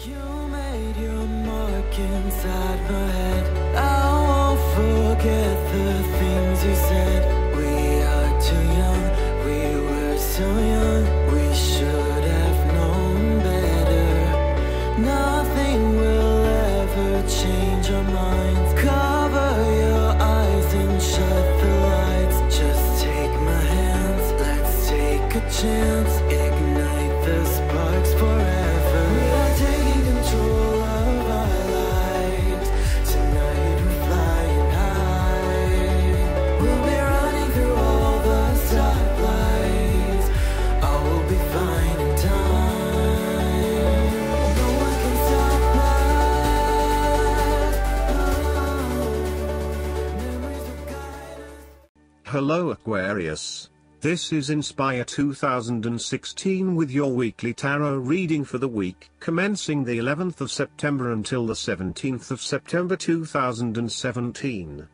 You made your mark inside my head. I won't forget the things you said. We are too young, we were so young. We should have known better. Nothing will ever change our minds. Cover your eyes and shut the lights. Just take my hands, let's take a chance. Ignite the sparks forever. We are taking control of our lives. Tonight we're flying high. We'll be running through all the stoplights. All will be fine in time. No one can stop us. Memories will guide us. Hello Aquarius. This is Inspire 2016 with your weekly tarot reading for the week commencing the 11th of September until the 17th of September 2017.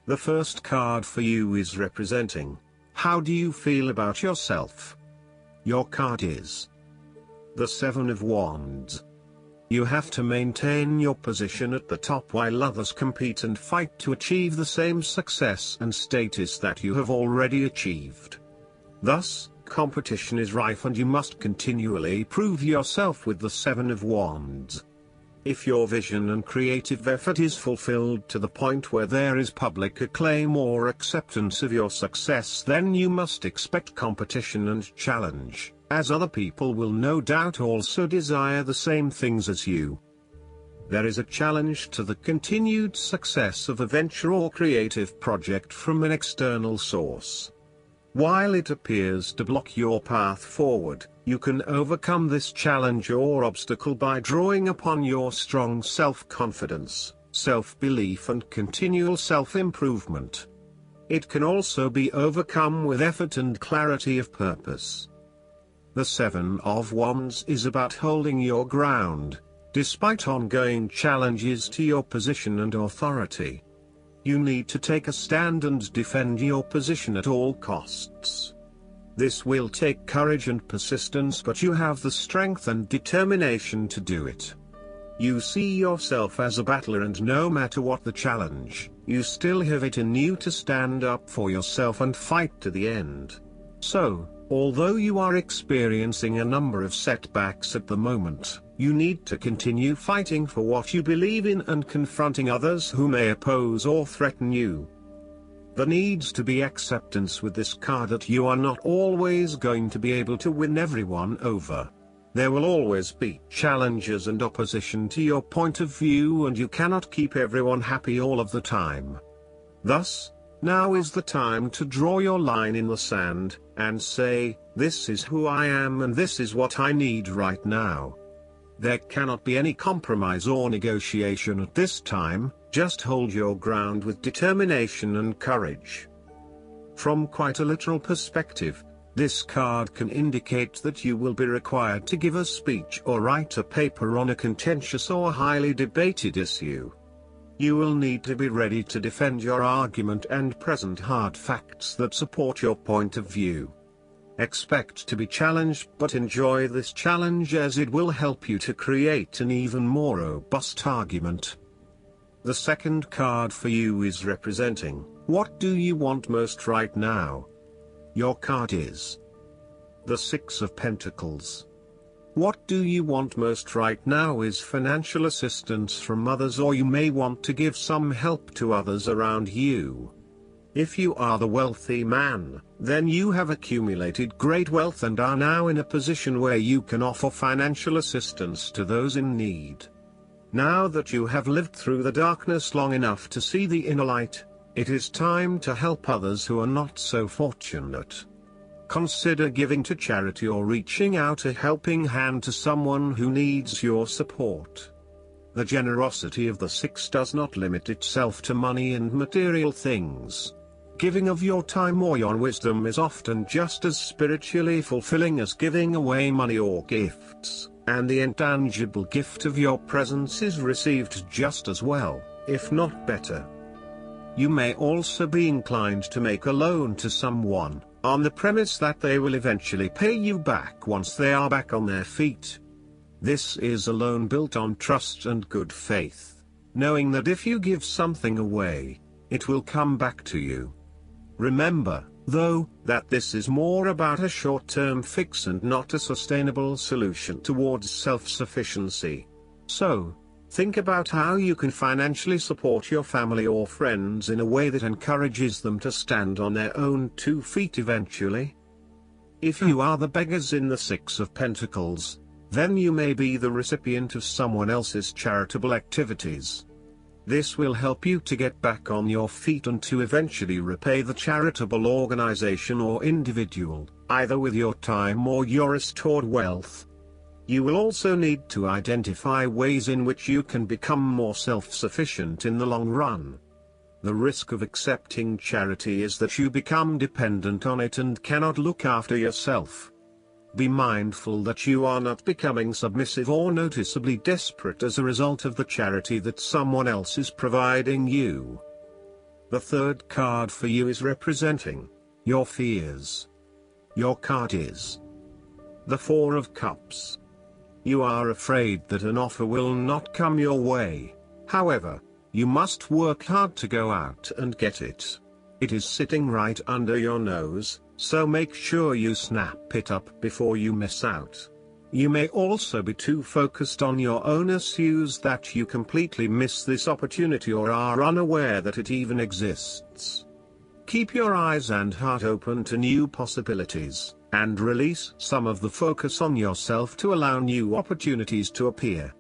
The first card for you is representing, how do you feel about yourself? Your card is the Seven of Wands. You have to maintain your position at the top while others compete and fight to achieve the same success and status that you have already achieved. Thus, competition is rife and you must continually prove yourself with the Seven of Wands. If your vision and creative effort is fulfilled to the point where there is public acclaim or acceptance of your success, then you must expect competition and challenge, as other people will no doubt also desire the same things as you. There is a challenge to the continued success of a venture or creative project from an external source. While it appears to block your path forward, you can overcome this challenge or obstacle by drawing upon your strong self-confidence, self-belief and continual self-improvement. It can also be overcome with effort and clarity of purpose. The Seven of Wands is about holding your ground, despite ongoing challenges to your position and authority. You need to take a stand and defend your position at all costs. This will take courage and persistence, but you have the strength and determination to do it. You see yourself as a battler, and no matter what the challenge, you still have it in you to stand up for yourself and fight to the end. So, although you are experiencing a number of setbacks at the moment, you need to continue fighting for what you believe in and confronting others who may oppose or threaten you. There needs to be acceptance with this card that you are not always going to be able to win everyone over. There will always be challenges and opposition to your point of view, and you cannot keep everyone happy all of the time. Thus, now is the time to draw your line in the sand, and say, this is who I am and this is what I need right now. There cannot be any compromise or negotiation at this time, just hold your ground with determination and courage. From quite a literal perspective, this card can indicate that you will be required to give a speech or write a paper on a contentious or highly debated issue. You will need to be ready to defend your argument and present hard facts that support your point of view. Expect to be challenged, but enjoy this challenge as it will help you to create an even more robust argument. The second card for you is representing, what do you want most right now? Your card is the Six of Pentacles. What do you want most right now is financial assistance from others, or you may want to give some help to others around you. If you are the wealthy man, then you have accumulated great wealth and are now in a position where you can offer financial assistance to those in need. Now that you have lived through the darkness long enough to see the inner light, it is time to help others who are not so fortunate. Consider giving to charity or reaching out a helping hand to someone who needs your support. The generosity of the Six does not limit itself to money and material things. Giving of your time or your wisdom is often just as spiritually fulfilling as giving away money or gifts, and the intangible gift of your presence is received just as well, if not better. You may also be inclined to make a loan to someone, on the premise that they will eventually pay you back once they are back on their feet. This is alone built on trust and good faith, knowing that if you give something away, it will come back to you. Remember, though, that this is more about a short-term fix and not a sustainable solution towards self-sufficiency. So, think about how you can financially support your family or friends in a way that encourages them to stand on their own 2 feet eventually. If you are the beggars in the Six of Pentacles, then you may be the recipient of someone else's charitable activities. This will help you to get back on your feet and to eventually repay the charitable organization or individual, either with your time or your restored wealth. You will also need to identify ways in which you can become more self-sufficient in the long run. The risk of accepting charity is that you become dependent on it and cannot look after yourself. Be mindful that you are not becoming submissive or noticeably desperate as a result of the charity that someone else is providing you. The third card for you is representing your fears. Your card is the Four of Cups. You are afraid that an offer will not come your way. However, you must work hard to go out and get it. It is sitting right under your nose, so make sure you snap it up before you miss out. You may also be too focused on your own issues that you completely miss this opportunity or are unaware that it even exists. Keep your eyes and heart open to new possibilities, and release some of the focus on yourself to allow new opportunities to appear.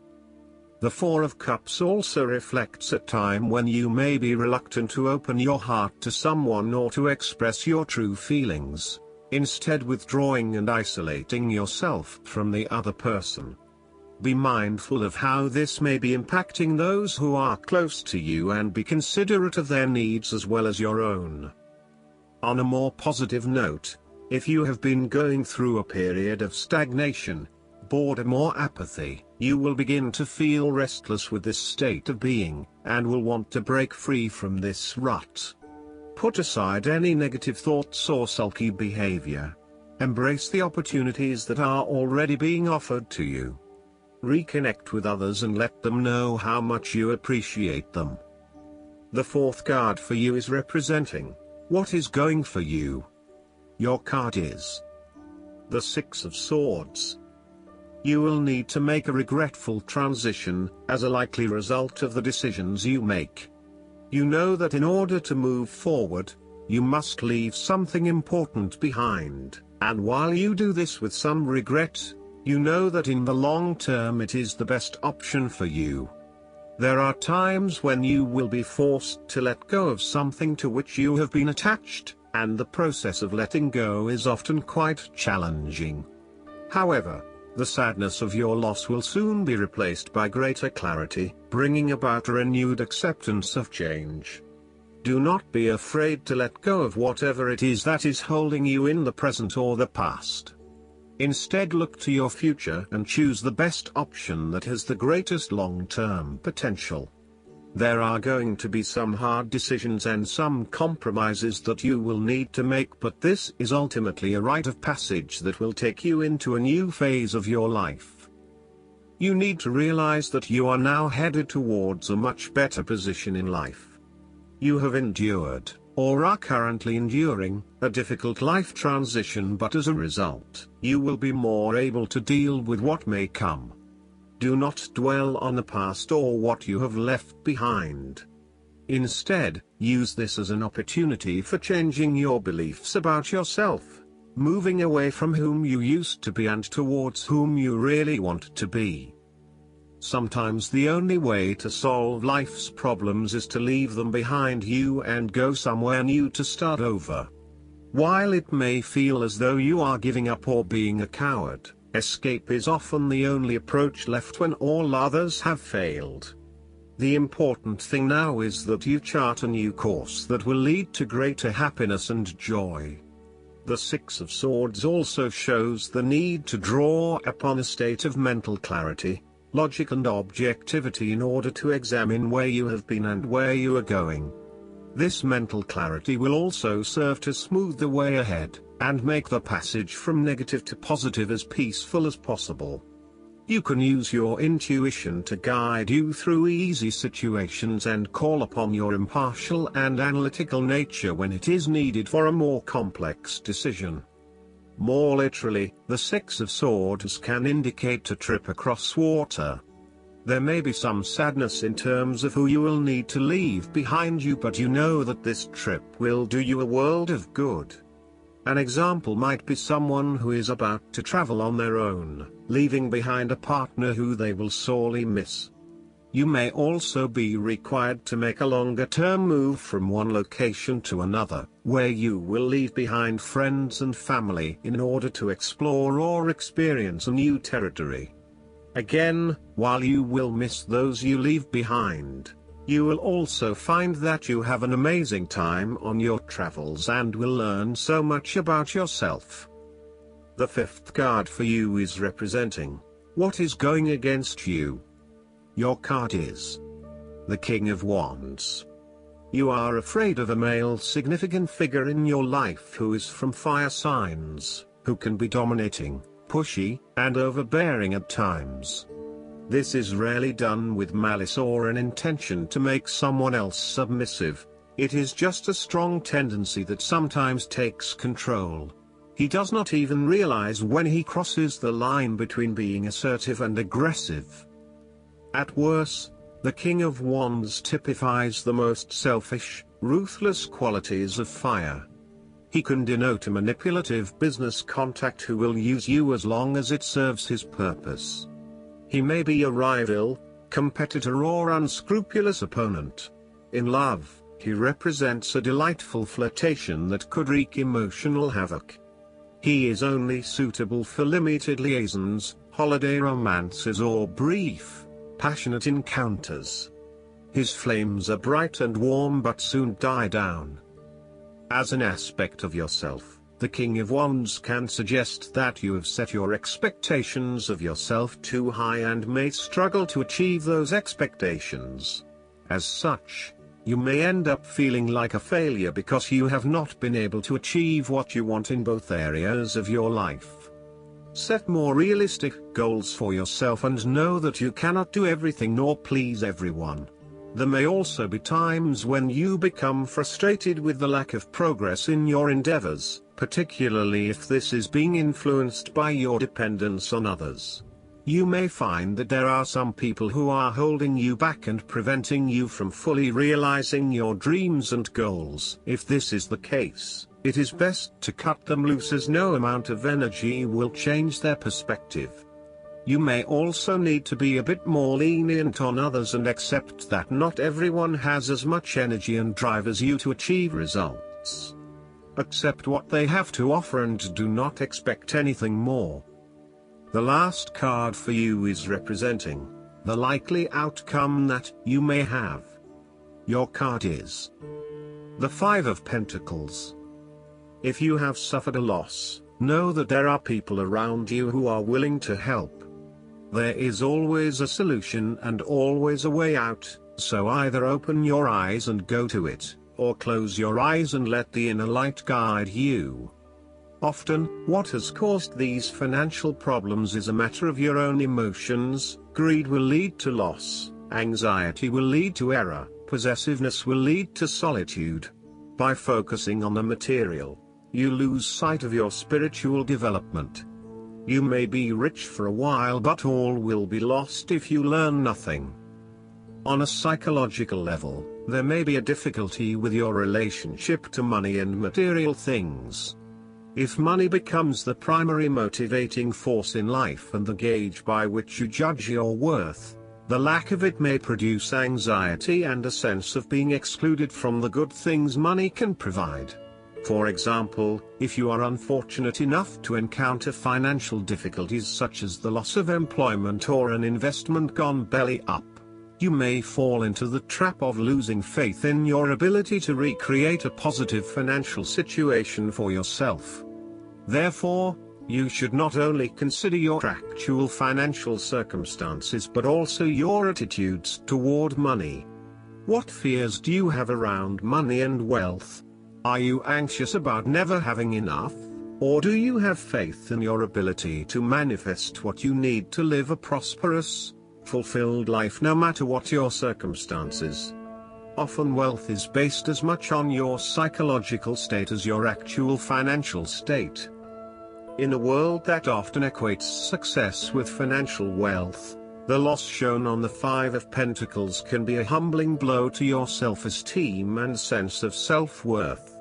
The Four of Cups also reflects a time when you may be reluctant to open your heart to someone or to express your true feelings, instead withdrawing and isolating yourself from the other person. Be mindful of how this may be impacting those who are close to you and be considerate of their needs as well as your own. On a more positive note, if you have been going through a period of stagnation, boredom or apathy, you will begin to feel restless with this state of being, and will want to break free from this rut. Put aside any negative thoughts or sulky behavior. Embrace the opportunities that are already being offered to you. Reconnect with others and let them know how much you appreciate them. The fourth card for you is representing what is going for you. Your card is the Six of Swords. You will need to make a regretful transition, as a likely result of the decisions you make. You know that in order to move forward, you must leave something important behind, and while you do this with some regret, you know that in the long term it is the best option for you. There are times when you will be forced to let go of something to which you have been attached, and the process of letting go is often quite challenging. However, the sadness of your loss will soon be replaced by greater clarity, bringing about a renewed acceptance of change. Do not be afraid to let go of whatever it is that is holding you in the present or the past. Instead, look to your future and choose the best option that has the greatest long-term potential. There are going to be some hard decisions and some compromises that you will need to make, but this is ultimately a rite of passage that will take you into a new phase of your life. You need to realize that you are now headed towards a much better position in life. You have endured, or are currently enduring, a difficult life transition, but as a result, you will be more able to deal with what may come. Do not dwell on the past or what you have left behind. Instead, use this as an opportunity for changing your beliefs about yourself, moving away from whom you used to be and towards whom you really want to be. Sometimes the only way to solve life's problems is to leave them behind you and go somewhere new to start over. While it may feel as though you are giving up or being a coward, escape is often the only approach left when all others have failed. The important thing now is that you chart a new course that will lead to greater happiness and joy. The Six of Swords also shows the need to draw upon a state of mental clarity, logic and objectivity in order to examine where you have been and where you are going. This mental clarity will also serve to smooth the way ahead, and make the passage from negative to positive as peaceful as possible. You can use your intuition to guide you through easy situations and call upon your impartial and analytical nature when it is needed for a more complex decision. More literally, the Six of Swords can indicate a trip across water. There may be some sadness in terms of who you will need to leave behind you, but you know that this trip will do you a world of good. An example might be someone who is about to travel on their own, leaving behind a partner who they will sorely miss. You may also be required to make a longer-term move from one location to another, where you will leave behind friends and family in order to explore or experience a new territory. Again, while you will miss those you leave behind, you will also find that you have an amazing time on your travels and will learn so much about yourself. The fifth card for you is representing what is going against you. Your card is the King of Wands. You are afraid of a male significant figure in your life who is from fire signs, who can be dominating, pushy, and overbearing at times. This is rarely done with malice or an intention to make someone else submissive. It is just a strong tendency that sometimes takes control. He does not even realize when he crosses the line between being assertive and aggressive. At worst, the King of Wands typifies the most selfish, ruthless qualities of fire. He can denote a manipulative business contact who will use you as long as it serves his purpose. He may be a rival, competitor, or unscrupulous opponent. In love, he represents a delightful flirtation that could wreak emotional havoc. He is only suitable for limited liaisons, holiday romances, or brief, passionate encounters. His flames are bright and warm but soon die down. As an aspect of yourself, the King of Wands can suggest that you have set your expectations of yourself too high and may struggle to achieve those expectations. As such, you may end up feeling like a failure because you have not been able to achieve what you want in both areas of your life. Set more realistic goals for yourself and know that you cannot do everything nor please everyone. There may also be times when you become frustrated with the lack of progress in your endeavors, particularly if this is being influenced by your dependence on others. You may find that there are some people who are holding you back and preventing you from fully realizing your dreams and goals. If this is the case, it is best to cut them loose, as no amount of energy will change their perspective. You may also need to be a bit more lenient on others and accept that not everyone has as much energy and drive as you to achieve results. Accept what they have to offer and do not expect anything more. The last card for you is representing the likely outcome that you may have. Your card is the Five of Pentacles. If you have suffered a loss, know that there are people around you who are willing to help. There is always a solution and always a way out, so either open your eyes and go to it, or close your eyes and let the inner light guide you. Often, what has caused these financial problems is a matter of your own emotions. Greed will lead to loss, anxiety will lead to error, possessiveness will lead to solitude. By focusing on the material, you lose sight of your spiritual development. You may be rich for a while, but all will be lost if you learn nothing. On a psychological level, there may be a difficulty with your relationship to money and material things. If money becomes the primary motivating force in life and the gauge by which you judge your worth, the lack of it may produce anxiety and a sense of being excluded from the good things money can provide. For example, if you are unfortunate enough to encounter financial difficulties such as the loss of employment or an investment gone belly up, you may fall into the trap of losing faith in your ability to recreate a positive financial situation for yourself. Therefore, you should not only consider your actual financial circumstances but also your attitudes toward money. What fears do you have around money and wealth? Are you anxious about never having enough? Or do you have faith in your ability to manifest what you need to live a prosperous, fulfilled life no matter what your circumstances? Often wealth is based as much on your psychological state as your actual financial state. In a world that often equates success with financial wealth, the loss shown on the Five of Pentacles can be a humbling blow to your self-esteem and sense of self-worth.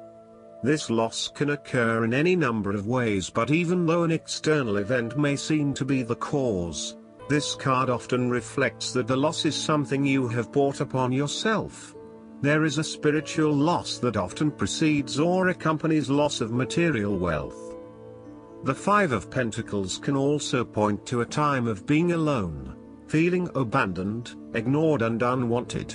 This loss can occur in any number of ways, but even though an external event may seem to be the cause, this card often reflects that the loss is something you have brought upon yourself. There is a spiritual loss that often precedes or accompanies loss of material wealth. The Five of Pentacles can also point to a time of being alone, feeling abandoned, ignored and unwanted.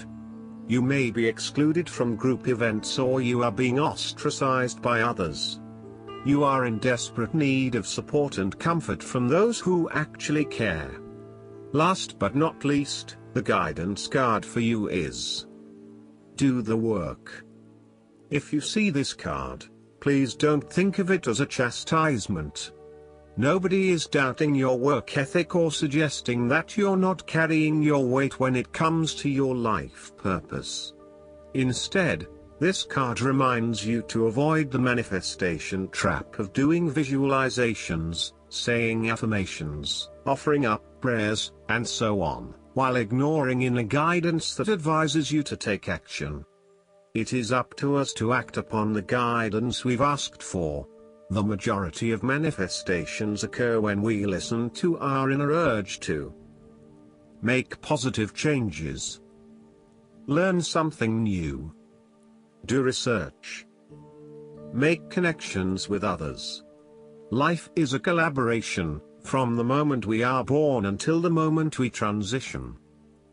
You may be excluded from group events or you are being ostracized by others. You are in desperate need of support and comfort from those who actually care. Last but not least, the guidance card for you is Do the Work. If you see this card, please don't think of it as a chastisement. Nobody is doubting your work ethic or suggesting that you're not carrying your weight when it comes to your life purpose. Instead, this card reminds you to avoid the manifestation trap of doing visualizations, saying affirmations, offering up prayers, and so on, while ignoring inner guidance that advises you to take action. It is up to us to act upon the guidance we've asked for. The majority of manifestations occur when we listen to our inner urge to make positive changes, learn something new, do research, make connections with others. Life is a collaboration, from the moment we are born until the moment we transition.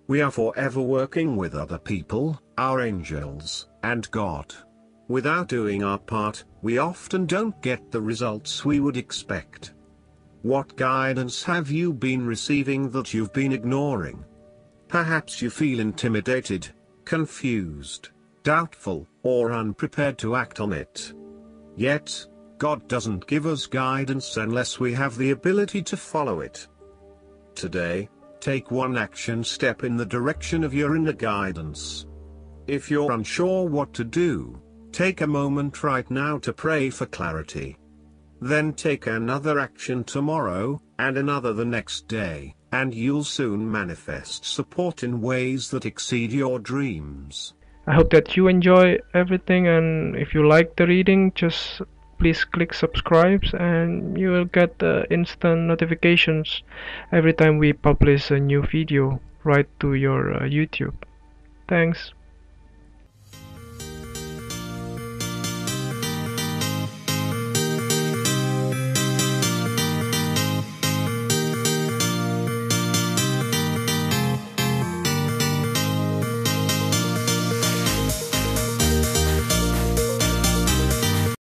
We are forever working with other people, our angels, and God. Without doing our part, we often don't get the results we would expect. What guidance have you been receiving that you've been ignoring? Perhaps you feel intimidated, confused, doubtful, or unprepared to act on it. Yet, God doesn't give us guidance unless we have the ability to follow it. Today, take one action step in the direction of your inner guidance. If you're unsure what to do, take a moment right now to pray for clarity. Then take another action tomorrow, and another the next day, and you'll soon manifest support in ways that exceed your dreams. I hope that you enjoy everything, and if you like the reading, just please click subscribe and you will get instant notifications every time we publish a new video right to your YouTube. Thanks.